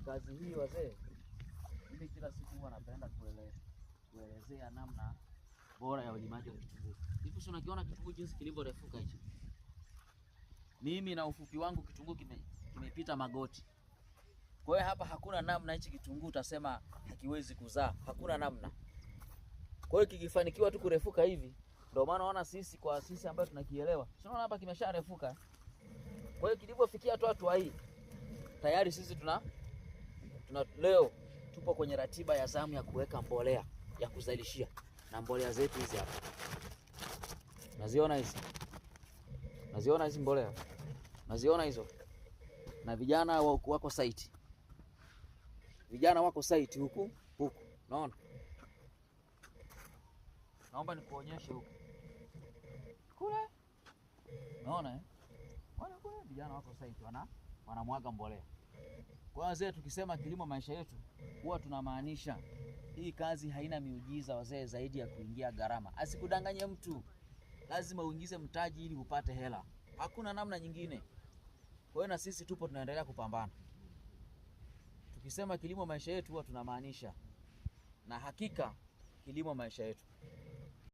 kazi hii wazee, mimi kila siku huwa napenda kuelezea namna bora ya ulimaji wa kitunguu. Hivi si unakiona kitunguu jinsi kilivyorefuka hichi? Mimi na ufupi wangu kitunguu kimepita magoti. Kwa hiyo hapa hakuna namna hichi kitunguu utasema hakiwezi kuzaa, hakuna namna. Kwa hiyo kikifanikiwa tu kurefuka hivi, ndio maana unaona sisi ambao tunakielewa. Unaona hapa kimesharefuka. Kwa hiyo kilipofikia tu hatua hii, tayari sisi tuna leo tupo kwenye ratiba ya zamu ya kuweka mbolea ya kuzalishia, na mbolea zetu hizi hapa. Naziona hizi. Naziona hizi mbolea. Naziona hizo. Na vijana wako site. Vijana wako site huku. Naona. Naomba nikuonyeshe huku. Kule. Naona kule vijana wako site wanamwaga mbolea. Kwa hiyo wazee, tukisema kilimo maisha yetu, huwa tunamaanisha hii kazi haina miujiza wazee, zaidi ya kuingia gharama. Asikudanganye mtu. Lazima uingize mtaji ili upate hela. Hakuna namna nyingine. Kwa hiyo na sisi tupo tunaendelea kupambana. Tukisema kilimo maisha yetu huwa tunamaanisha, na hakika kilimo maisha yetu.